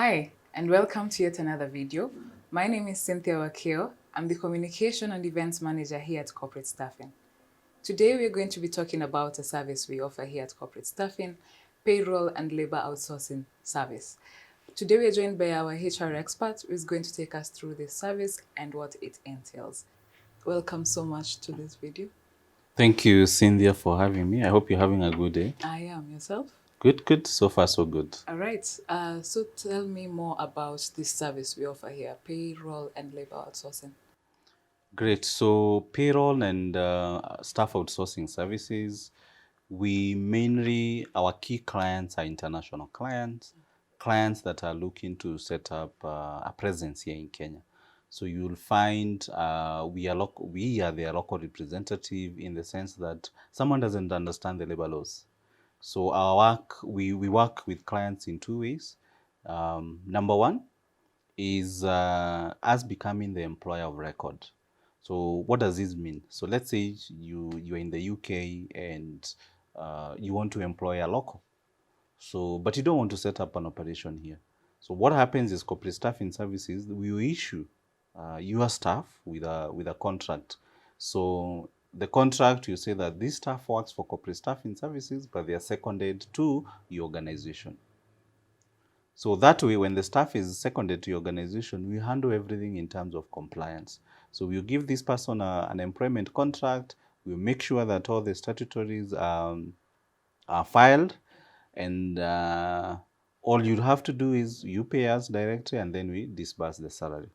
Hi, and welcome to yet another video. My name is Cynthia Wakio. I'm the Communication and Events Manager here at Corporate Staffing. Today, we're going to be talking about a service we offer here at Corporate Staffing, Payroll and Labor Outsourcing Service. Today, we're joined by our HR expert who is going to take us through this service and what it entails. Welcome so much to this video. Thank you, Cynthia, for having me. I hope you're having a good day. I am. Yourself? Good. So far, so good. All right. So tell me more about this service we offer here, Payroll and Labor Outsourcing. Great. So, payroll and staff outsourcing services, our key clients are international clients, clients that are looking to set up a presence here in Kenya. So you'll find we are their local representative in the sense that someone doesn't understand the labor laws. So we work with clients in two ways. Number one is us becoming the employer of record. So what does this mean? So let's say you're in the UK and you want to employ a local. So, but you don't want to set up an operation here. So what happens is corporate staffing services, we will issue your staff with a contract. So the contract, you say that this staff works for corporate staffing services, but they are seconded to your organization. So that way, when the staff is seconded to your organization, we handle everything in terms of compliance. So we'll give this person an employment contract. We'll make sure that all the statutories are filed, and all you have to do is you pay us directly, and then we disburse the salary.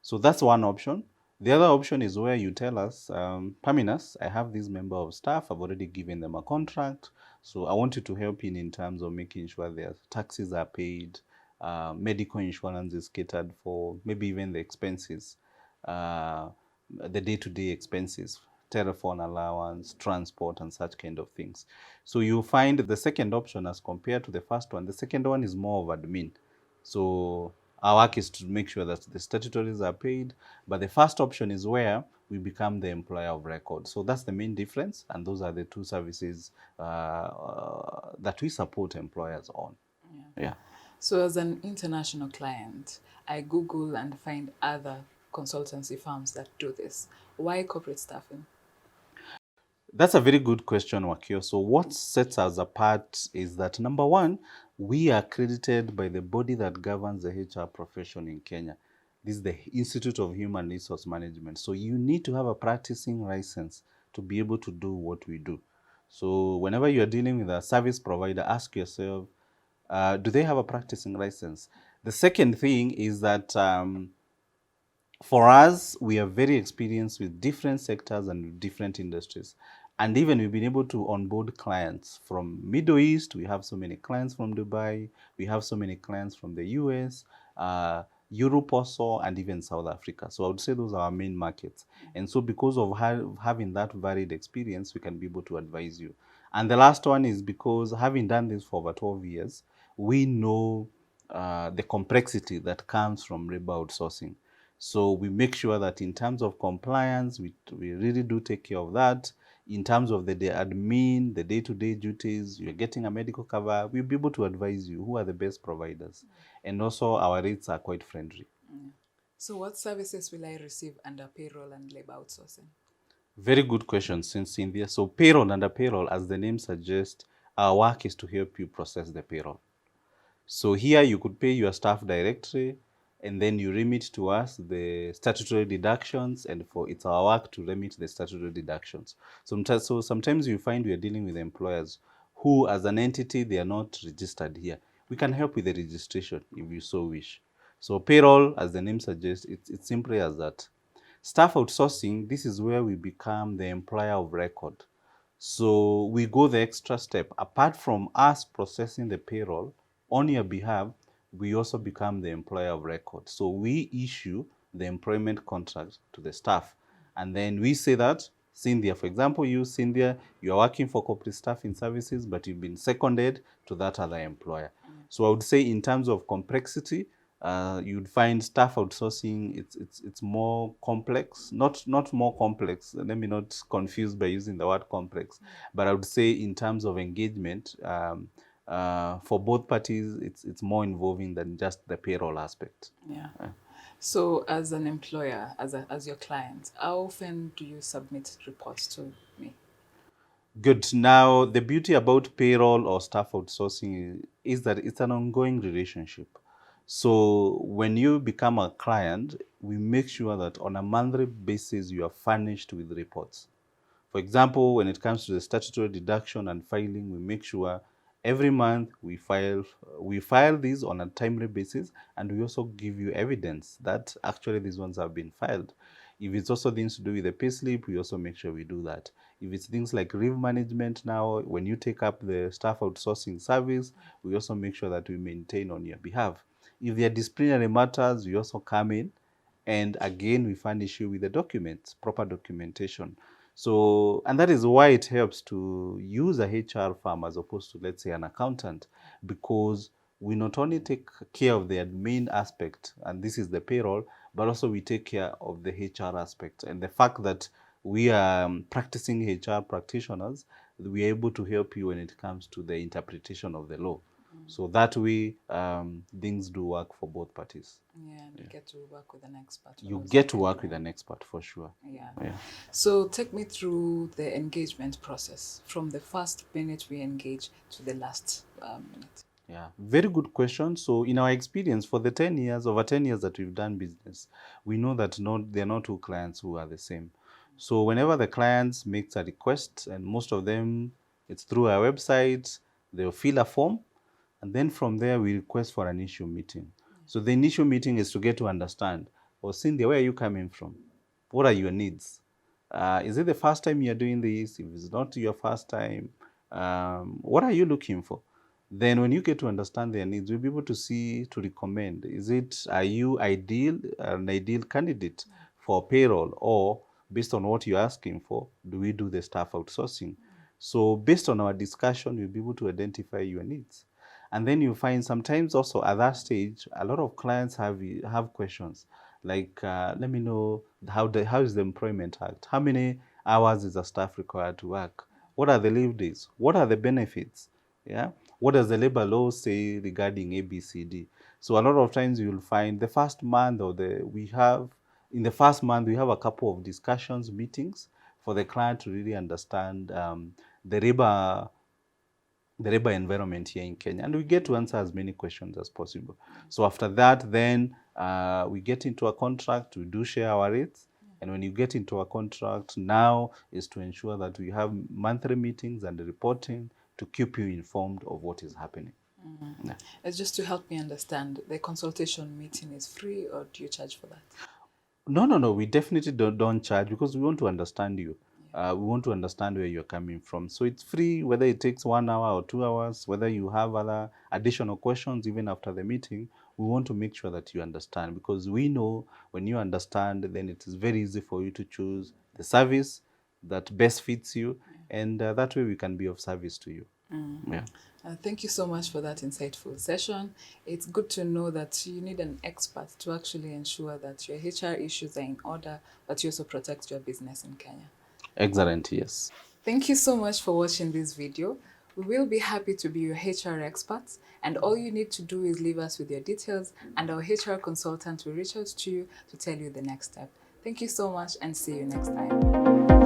So that's one option. The other option is where you tell us, Paminas, I have this member of staff, I've already given them a contract, so I want you to help in terms of making sure their taxes are paid, medical insurance is catered for, maybe even the expenses, the day-to-day expenses, telephone allowance, transport, and such kind of things. So you find the second option as compared to the first one. The second one is more of admin. So our work is to make sure that the statutories are paid, but the first option is where we become the employer of record. So that's the main difference, and those are the two services that we support employers on. Yeah. So as an international client, I Google and find other consultancy firms that do this. Why corporate staffing? That's a very good question, Wakio. So what sets us apart is that, number one, we are accredited by the body that governs the HR profession in Kenya. This is the Institute of Human Resource Management. So you need to have a practicing license to be able to do what we do. So whenever you're dealing with a service provider, ask yourself, do they have a practicing license? The second thing is that for us, we are very experienced with different sectors and different industries. And even we've been able to onboard clients from Middle East. We have so many clients from Dubai. We have so many clients from the US, Europe also, and even South Africa. So I would say those are our main markets. And so because of having that varied experience, we can be able to advise you. And the last one is because having done this for over 12 years, we know the complexity that comes from labor outsourcing. So we make sure that in terms of compliance, we really do take care of that. In terms of the admin, the day-to-day duties, you're getting a medical cover, we'll be able to advise you who are the best providers. And also our rates are quite friendly. So what services will I receive under payroll and labor outsourcing? Very good question, Cynthia. So payroll, under payroll, as the name suggests, our work is to help you process the payroll. So here you could pay your staff directly, and then you remit to us the statutory deductions, and it's our work to remit the statutory deductions. So sometimes you find we are dealing with employers who, as an entity, they are not registered here. We can help with the registration if you so wish. So payroll, as the name suggests, it's simply as that. Staff outsourcing, this is where we become the employer of record. So we go the extra step. Apart from us processing the payroll on your behalf, we also become the employer of record. So we issue the employment contract to the staff. And then we say that, Cynthia, for example, Cynthia, you are working for corporate staffing services, but you've been seconded to that other employer. So I would say in terms of complexity, you'd find staff outsourcing, it's more complex, not more complex. Let me not confuse by using the word complex, but I would say in terms of engagement, for both parties, it's more involving than just the payroll aspect. Yeah. So as an employer, as your client, how often do you submit reports to me? Good. Now, the beauty about payroll or staff outsourcing is that it's an ongoing relationship. So when you become a client, we make sure that on a monthly basis, you are furnished with reports. For example, when it comes to the statutory deduction and filing, we make sure every month we file these on a timely basis, and we also give you evidence that actually these ones have been filed. If it's also things to do with the payslip, we also make sure we do that. If it's things like leave management now, when you take up the staff outsourcing service, we also make sure that we maintain on your behalf. If there are disciplinary matters, we also come in and again we furnish you with the documents, proper documentation. So, and that is why it helps to use a HR firm as opposed to, let's say, an accountant, because we not only take care of the admin aspect, and this is the payroll, but also we take care of the HR aspect. And the fact that we are practicing HR practitioners, we are able to help you when it comes to the interpretation of the law. So that way, things do work for both parties. Yeah, and you get to work with an expert. You get to work with an expert for sure. Yeah. Yeah. So take me through the engagement process from the first minute we engage to the last minute. Yeah, very good question. So in our experience for the 10 years, over 10 years that we've done business, we know that there are not two clients who are the same. So whenever the clients makes a request, and most of them, it's through our website, they'll fill a form, and then from there we request for an issue meeting. So the initial meeting is to get to understand, oh, Cynthia, where are you coming from? What are your needs? Is it the first time you're doing this? If it's not your first time, what are you looking for? Then when you get to understand their needs, we'll be able to see, to recommend, are you an ideal candidate for payroll, or based on what you're asking for, do we do the staff outsourcing? So based on our discussion, we'll be able to identify your needs. And then you find sometimes also at that stage, a lot of clients have questions like, let me know how is the Employment Act? How many hours is a staff required to work? What are the leave days? What are the benefits? Yeah. What does the labor law say regarding ABCD? So a lot of times you'll find the first month in the first month, we have a couple of discussions, meetings for the client to really understand the labor environment here in Kenya, and we get to answer as many questions as possible. So after that, then we get into a contract, we do share our rates, and when you get into a contract, now is to ensure that we have monthly meetings and reporting to keep you informed of what is happening. Yeah. It's just to help me understand, the consultation meeting is free, or do you charge for that? No. We definitely don't charge, because we want to understand you. We want to understand where you're coming from. So it's free, whether it takes 1 hour or 2 hours, whether you have other additional questions even after the meeting. We want to make sure that you understand, because we know when you understand, then it is very easy for you to choose the service that best fits you, and that way we can be of service to you. Yeah. Thank you so much for that insightful session. It's good to know that you need an expert to actually ensure that your HR issues are in order, but you also protect your business in Kenya. Excellent, yes. Thank you so much for watching this video. We will be happy to be your HR experts, and all you need to do is leave us with your details, and our HR consultant will reach out to you to tell you the next step. Thank you so much, and see you next time.